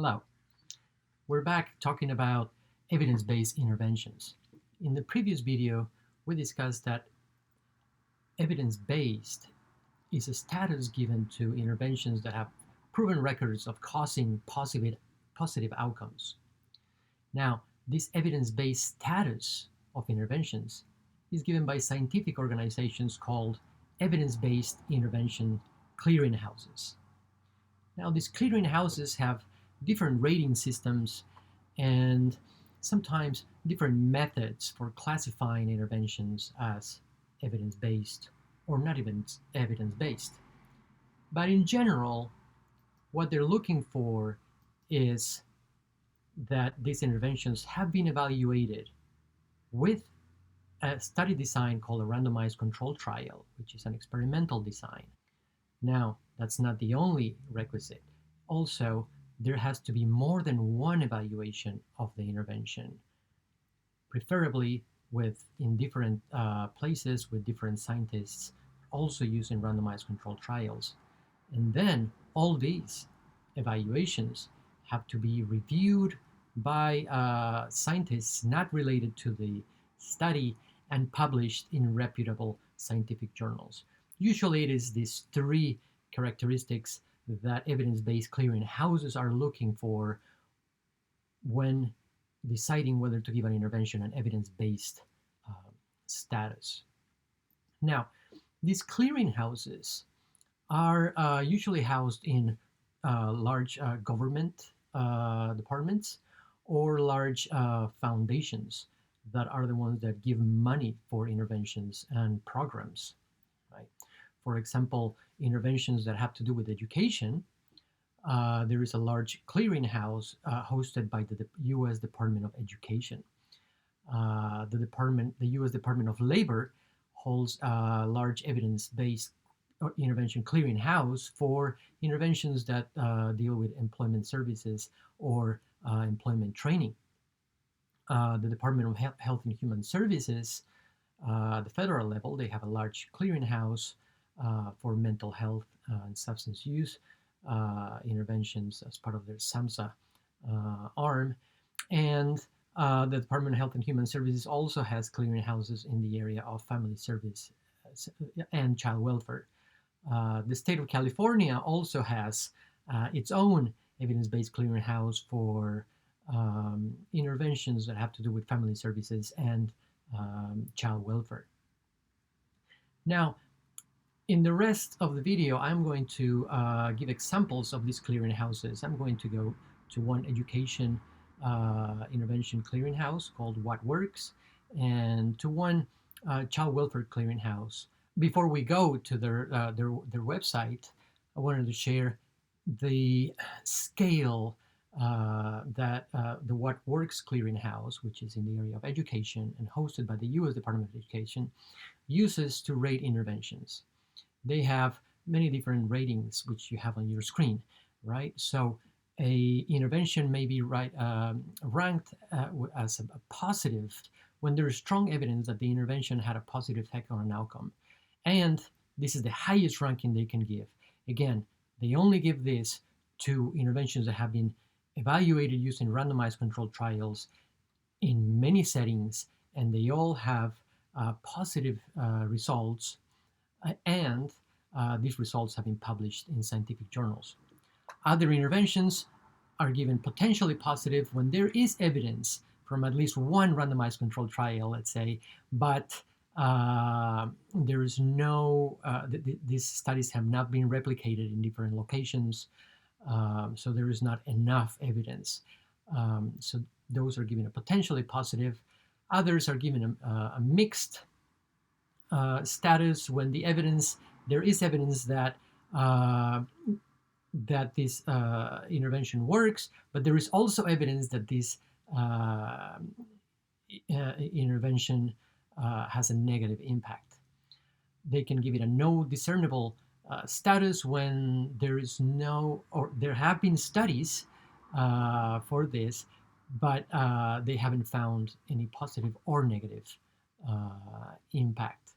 Hello. We're back talking about evidence-based interventions. In the previous video, we discussed that evidence-based is a status given to interventions that have proven records of causing positive outcomes. Now, this evidence-based status of interventions is given by scientific organizations called evidence-based intervention clearinghouses. Now, these clearinghouses have different rating systems and sometimes different methods for classifying interventions as evidence-based or not even evidence-based. But in general, what they're looking for is that these interventions have been evaluated with a study design called a randomized control trial, which is an experimental design. Now, that's not the only requisite. Also, there has to be more than one evaluation of the intervention, preferably in different places with different scientists also using randomized controlled trials. And then all these evaluations have to be reviewed by scientists not related to the study and published in reputable scientific journals. Usually it is these three characteristics that evidence-based clearinghouses are looking for when deciding whether to give an intervention an evidence-based status. Now, these clearinghouses are usually housed in large government departments or large foundations that are the ones that give money for interventions and programs. Right? For example, interventions that have to do with education, there is a large clearinghouse hosted by the U.S. Department of Education. The U.S. Department of Labor holds a large evidence-based intervention clearinghouse for interventions that deal with employment services or employment training. The Department of Health and Human Services, the federal level, they have a large clearinghouse for mental health and substance use interventions as part of their SAMHSA arm. And the Department of Health and Human Services also has clearinghouses in the area of family service and child welfare. The state of California also has its own evidence-based clearinghouse for interventions that have to do with family services and child welfare. Now, in the rest of the video, I'm going to give examples of these clearinghouses. I'm going to go to one education intervention clearinghouse called What Works, and to one child welfare clearinghouse. Before we go to their website, I wanted to share the scale that the What Works clearinghouse, which is in the area of education and hosted by the U.S. Department of Education, uses to rate interventions. They have many different ratings, which you have on your screen, right? So a intervention may be ranked as a positive when there is strong evidence that the intervention had a positive effect on an outcome. And this is the highest ranking they can give. Again, they only give this to interventions that have been evaluated using randomized controlled trials in many settings, and they all have positive results, and these results have been published in scientific journals. Other interventions are given potentially positive when there is evidence from at least one randomized controlled trial, let's say, but there is no, these studies have not been replicated in different locations, so there is not enough evidence. So those are given a potentially positive. Others are given a mixed status when there is evidence that that this intervention works, but there is also evidence that this intervention has a negative impact. They can give it a no discernible status when there is no, or there have been studies for this, but they haven't found any positive or negative impact.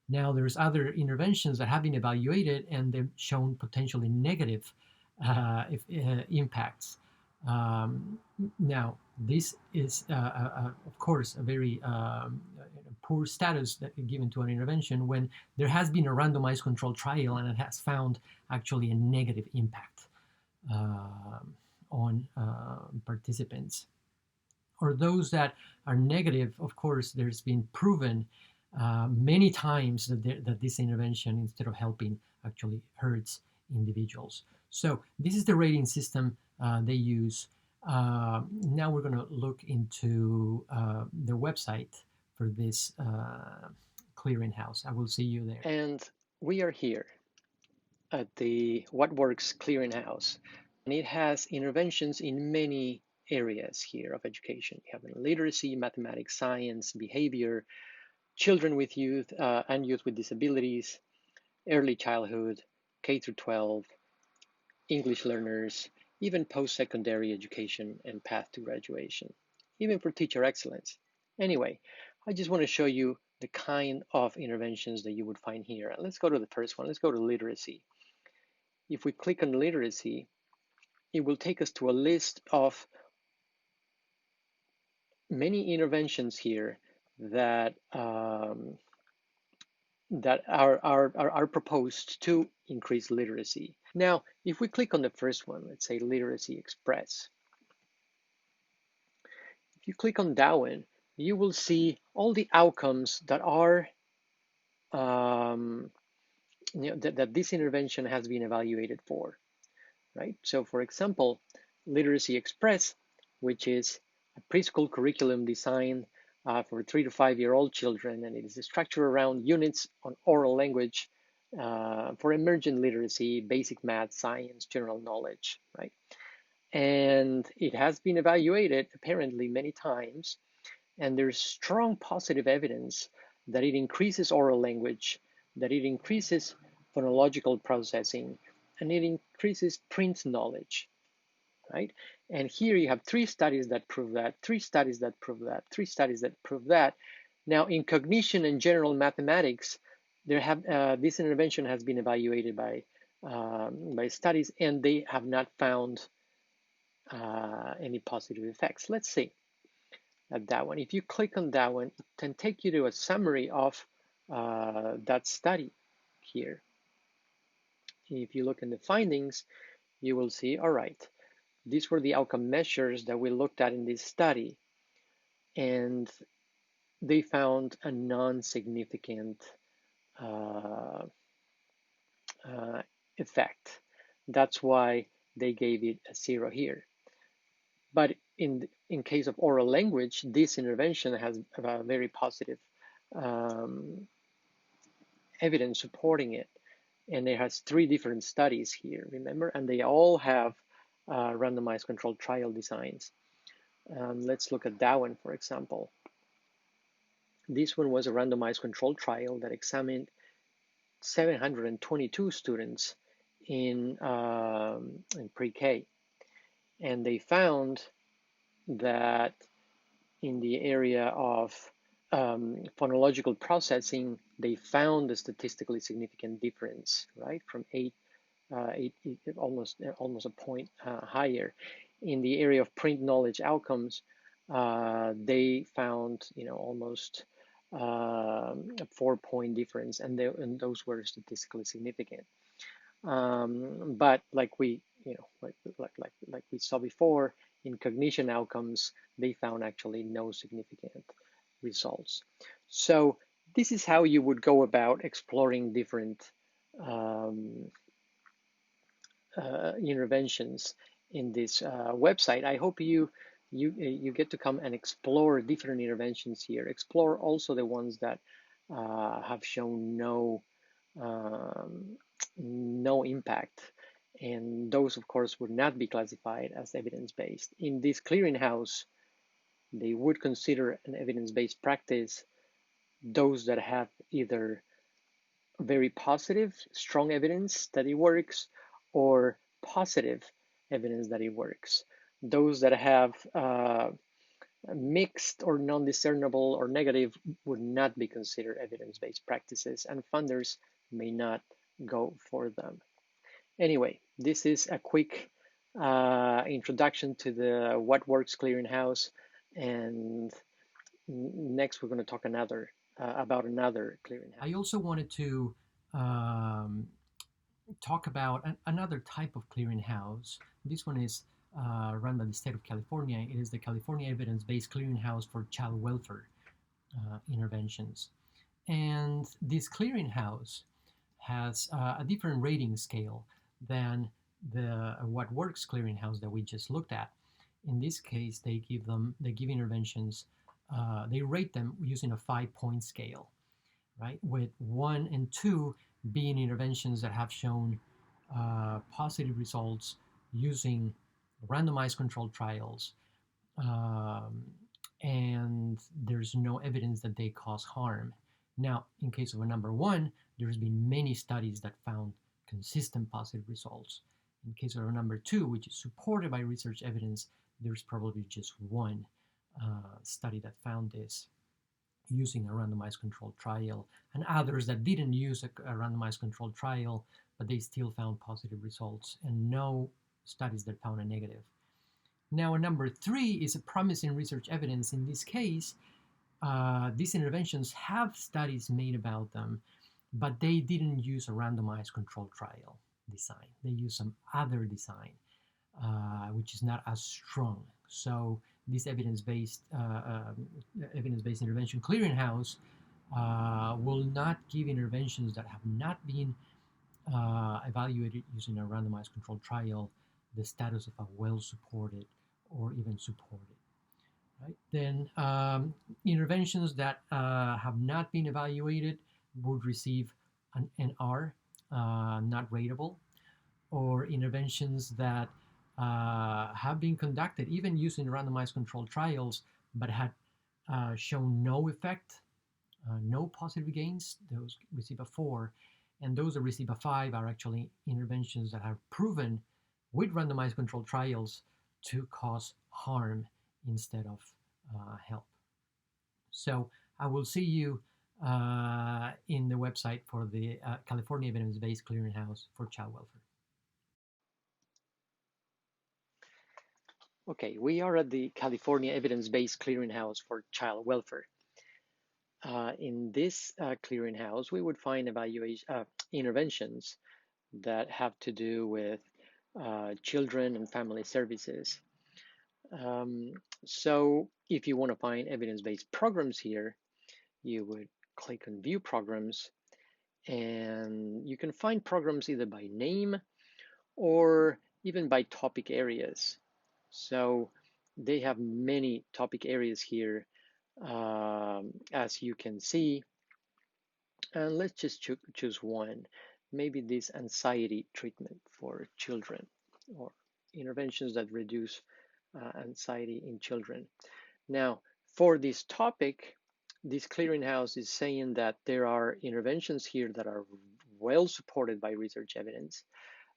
Now, there's other interventions that have been evaluated and they've shown potentially negative impacts. Now, this is, of course, a very poor status that given to an intervention when there has been a randomized controlled trial and it has found actually a negative impact uh, on participants. Or those that are negative, of course, there's been proven many times that this intervention, instead of helping, actually hurts individuals. So this is the rating system they use. Now we're going to look into their website for this clearinghouse. I will see you there. And we are here at the What Works Clearinghouse, and it has interventions in many areas here of education. You have literacy, mathematics, science, behavior, children with youth and youth with disabilities, early childhood, K through 12, English learners, even post-secondary education and path to graduation, even for teacher excellence. Anyway, I just want to show you the kind of interventions that you would find here. Let's go to the first one. Let's go to literacy. If we click on literacy, it will take us to a list of many interventions here that that are proposed to increase literacy. Now, if we click on the first one, let's say Literacy Express, if you click on that one, you will see all the outcomes that are that this intervention has been evaluated for, right? So for example, Literacy Express, which is a preschool curriculum designed for 3 to 5-year-old children, and it is structured around units on oral language for emergent literacy, basic math, science, general knowledge, right? And it has been evaluated apparently many times, and there's strong positive evidence that it increases oral language, that it increases phonological processing, and it increases print knowledge, right? And here you have 3 studies that prove that, 3 studies that prove that, 3 studies that prove that. Now, in cognition and general mathematics, this intervention has been evaluated by studies, and they have not found any positive effects. Let's see at that one. If you click on that one, it can take you to a summary of that study here. If you look in the findings, you will see, all right, these were the outcome measures that we looked at in this study, and they found a non-significant uh, effect. That's why they gave it a 0 here. But in case of oral language, this intervention has a very positive um, evidence supporting it. And it has 3 different studies here, remember? And they all have randomized controlled trial designs. Let's look at that one, for example. This one was a randomized controlled trial that examined 722 students in pre-K. And they found that in the area of phonological processing, they found a statistically significant difference, right, from almost a point higher. In the area of print knowledge outcomes, they found, almost a 4-point difference, and those were statistically significant. But like we, like we saw before, in cognition outcomes, they found actually no significant results. So this is how you would go about exploring different um, interventions in this website. I hope you get to come and explore different interventions here. Explore also the ones that have shown no impact, and those, of course, would not be classified as evidence-based. In this clearinghouse, they would consider an evidence-based practice those that have either very positive, strong evidence that it works, or positive evidence that it works. Those that have mixed or non-discernible or negative would not be considered evidence-based practices, and funders may not go for them. Anyway, this is a quick introduction to the What Works Clearinghouse, and next we're going to talk about another clearinghouse. I also wanted to um, talk about another type of clearinghouse. This one is run by the state of California. It is the California Evidence-Based Clearinghouse for Child Welfare Interventions. And this clearinghouse has a different rating scale than the What Works clearinghouse that we just looked at. In this case, they give interventions, they rate them using a 5-point scale, right? With 1 and 2 being interventions that have shown positive results using randomized controlled trials, um, and there's no evidence that they cause harm. Now, in case of a number 1, there's been many studies that found consistent positive results. In case of a number 2, which is supported by research evidence, there's probably just one study that found this using a randomized controlled trial, and others that didn't use a randomized controlled trial, but they still found positive results, and no studies that found a negative. Now, number 3 is a promising research evidence. In this case, these interventions have studies made about them, but they didn't use a randomized controlled trial design. They used some other design, which is not as strong. So this evidence-based intervention clearinghouse will not give interventions that have not been evaluated using a randomized controlled trial the status of a well-supported or even supported. Right? Then interventions that have not been evaluated would receive an NR, not rateable, or interventions that have been conducted, even using randomized controlled trials, but had shown no effect, no positive gains, those receive a 4. And those that receive a 5 are actually interventions that have proven with randomized controlled trials to cause harm instead of help. So I will see you in the website for the California Evidence-Based Clearinghouse for Child Welfare. Okay, we are at the California Evidence-Based Clearinghouse for Child Welfare. In this clearinghouse, we would find interventions that have to do with children and family services. So if you want to find evidence-based programs here, you would click on View Programs, and you can find programs either by name or even by topic areas. So they have many topic areas here, as you can see. And let's just choose one, maybe this anxiety treatment for children, or interventions that reduce anxiety in children. Now, for this topic, this clearinghouse is saying that there are interventions here that are well supported by research evidence.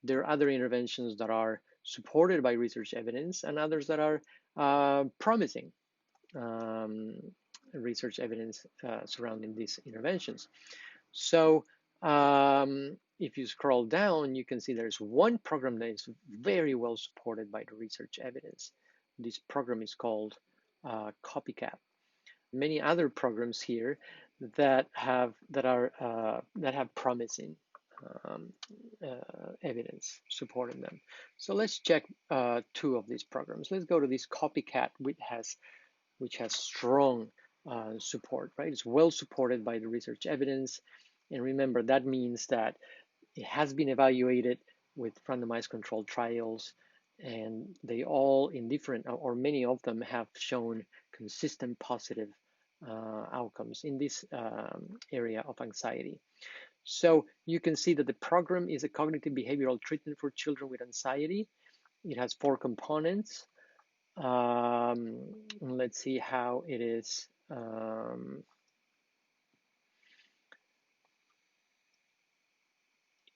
There are other interventions that are supported by research evidence, and others that are promising research evidence surrounding these interventions. So if you scroll down, you can see there's one program that is very well supported by the research evidence. This program is called Copycat. Many other programs here that have promising evidence supporting them. So let's check 2 of these programs. Let's go to this Copycat, which has strong support, right? It's well supported by the research evidence. And remember, that means that it has been evaluated with randomized controlled trials, and they all in different, or many of them, have shown consistent positive outcomes in this area of anxiety. So you can see that the program is a cognitive behavioral treatment for children with anxiety. It has 4 components. Let's see how it is.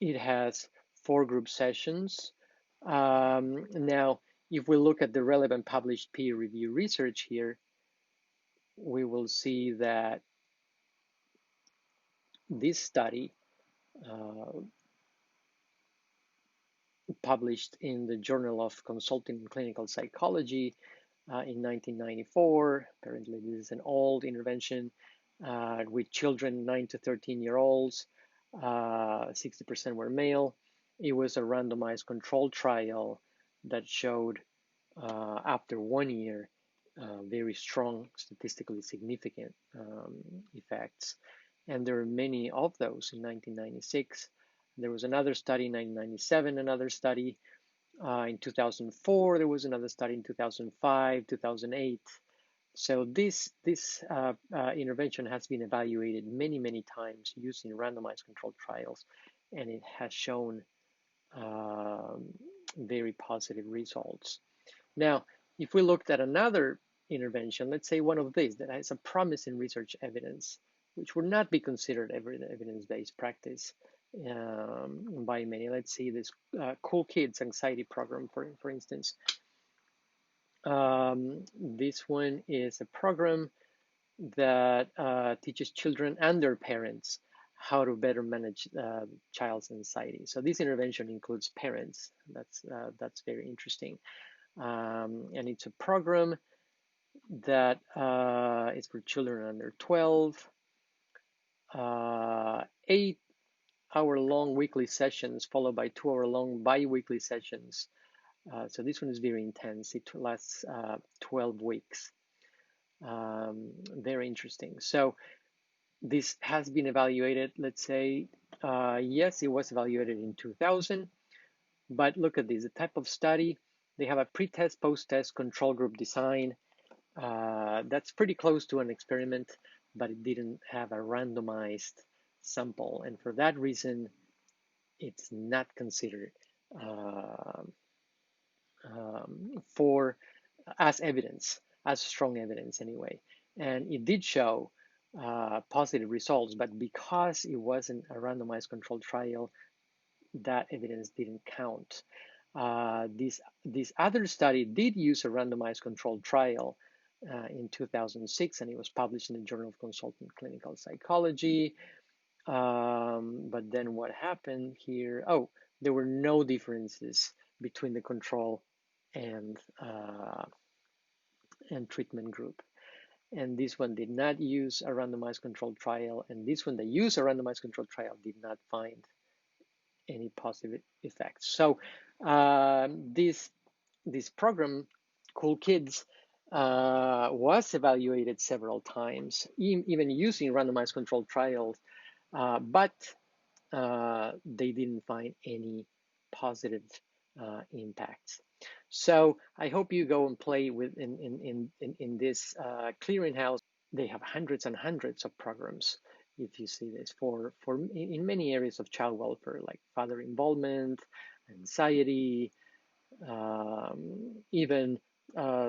It has 4 group sessions. Now, if we look at the relevant published peer review research here, we will see that this study published in the Journal of Consulting and Clinical Psychology in 1994. Apparently, this is an old intervention with children 9 to 13-year-olds. 60% were male. It was a randomized controlled trial that showed after 1 year very strong, statistically significant effects. And there are many of those in 1996. There was another study in 1997, another study in 2004. There was another study in 2005, 2008. So this intervention has been evaluated many times using randomized controlled trials, and it has shown very positive results. Now, if we looked at another intervention, let's say one of these that has a promising research evidence, which would not be considered evidence-based practice by many. Let's see this Cool Kids anxiety program, for instance. This one is a program that teaches children and their parents how to better manage child's anxiety. So this intervention includes parents. That's very interesting. And it's a program that is for children under 12. 8-hour-long weekly sessions followed by 2-hour-long bi-weekly sessions. So this one is very intense. It lasts 12 weeks. Very interesting. So this has been evaluated, let's say, yes, it was evaluated in 2000, but look at this, the type of study. They have a pre-test, post-test control group design. That's pretty close to an experiment, but it didn't have a randomized sample. And for that reason, it's not considered as evidence, as strong evidence anyway. And it did show positive results, but because it wasn't a randomized controlled trial, that evidence didn't count. This other study did use a randomized controlled trial in 2006, and it was published in the Journal of Consultant Clinical Psychology. But then what happened here? Oh, there were no differences between the control and treatment group. And this one did not use a randomized controlled trial, and this one that used a randomized controlled trial did not find any positive effects. So this program, Cool Kids, was evaluated several times, even using randomized controlled trials, but they didn't find any positive impacts. So I hope you go and play with in this clearinghouse. They have hundreds and hundreds of programs. If you see this for in many areas of child welfare, like father involvement, anxiety, even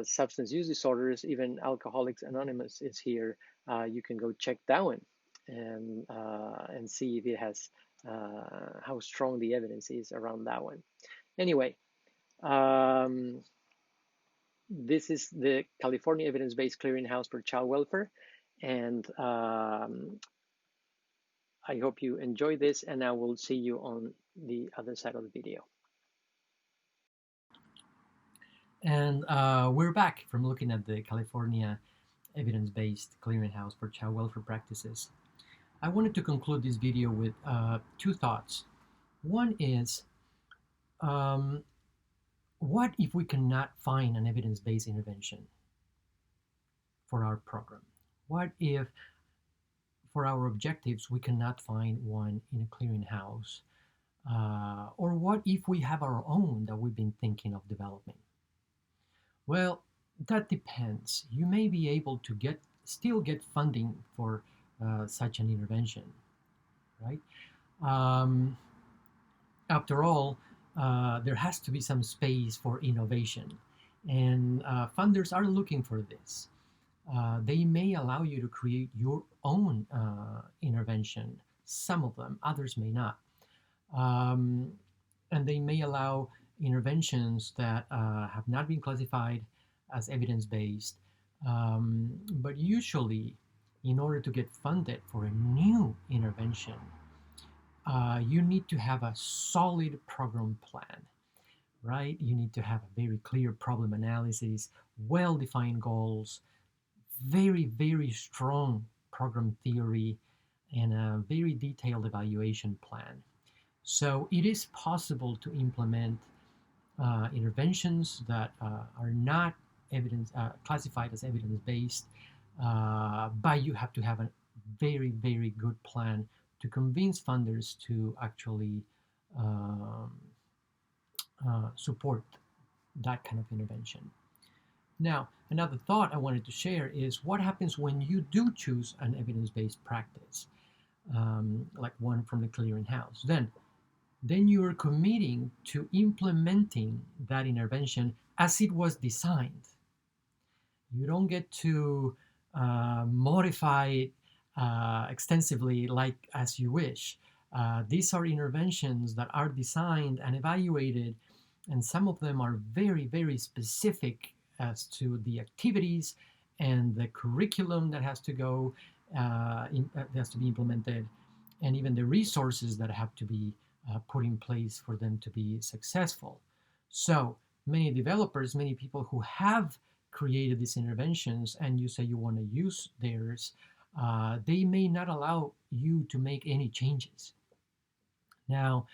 substance use disorders, even Alcoholics Anonymous is here. You can go check that one and see if it has how strong the evidence is around that one. Anyway, this is the California Evidence-Based Clearinghouse for Child Welfare, and I hope you enjoy this, and I will see you on the other side of the video. And we're back from looking at the California Evidence-Based Clearinghouse for Child Welfare Practices. I wanted to conclude this video with two thoughts. One is, what if we cannot find an evidence-based intervention for our program? What if, for our objectives, we cannot find one in a clearinghouse? Or what if we have our own that we've been thinking of developing? Well, that depends. You may be able to still get funding for such an intervention, right? After all, there has to be some space for innovation, and funders are looking for this. They may allow you to create your own intervention, some of them, others may not. And they may allow interventions that have not been classified as evidence-based. But usually, in order to get funded for a new intervention, you need to have a solid program plan. right? You need to have a very clear problem analysis, well-defined goals, very, very strong program theory, and a very detailed evaluation plan. So it is possible to implement interventions that are not evidence classified as evidence-based, but you have to have a very, very good plan to convince funders to actually um, support that kind of intervention. Now, another thought I wanted to share is what happens when you do choose an evidence-based practice, like one from the clearinghouse. Then you are committing to implementing that intervention as it was designed. You don't get to modify it extensively like as you wish. These are interventions that are designed and evaluated, and some of them are very, very specific as to the activities and the curriculum that has to go, has to be implemented, and even the resources that have to be put in place for them to be successful. So many developers, many people who have created these interventions and you say you want to use theirs, they may not allow you to make any changes. Now,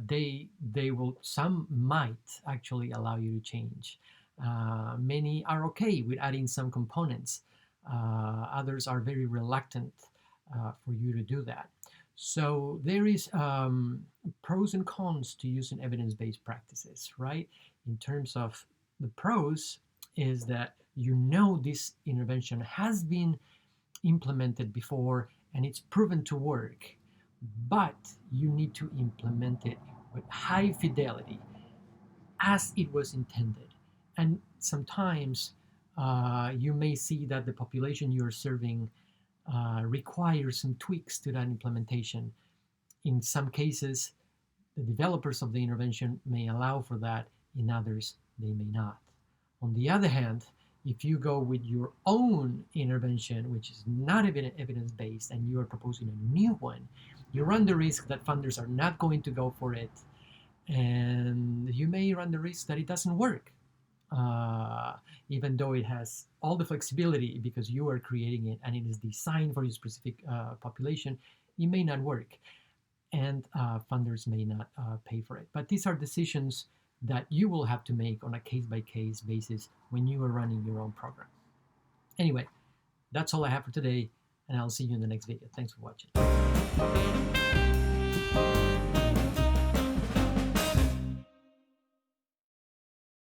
they will, some might actually allow you to change. Many are okay with adding some components. Others are very reluctant for you to do that. So there is pros and cons to using evidence-based practices, right? In terms of the pros is that you know this intervention has been implemented before and it's proven to work, but you need to implement it with high fidelity as it was intended. And sometimes you may see that the population you're serving requires some tweaks to that implementation. In some cases, the developers of the intervention may allow for that, in others, they may not. On the other hand, if you go with your own intervention, which is not evidence-based, and you are proposing a new one, you run the risk that funders are not going to go for it, and you may run the risk that it doesn't work, even though it has all the flexibility because you are creating it and it is designed for your specific population. It may not work, and funders may not pay for it. But these are decisions that you will have to make on a case-by-case basis when you are running your own program. Anyway, that's all I have for today, and I'll see you in the next video. Thanks for watching.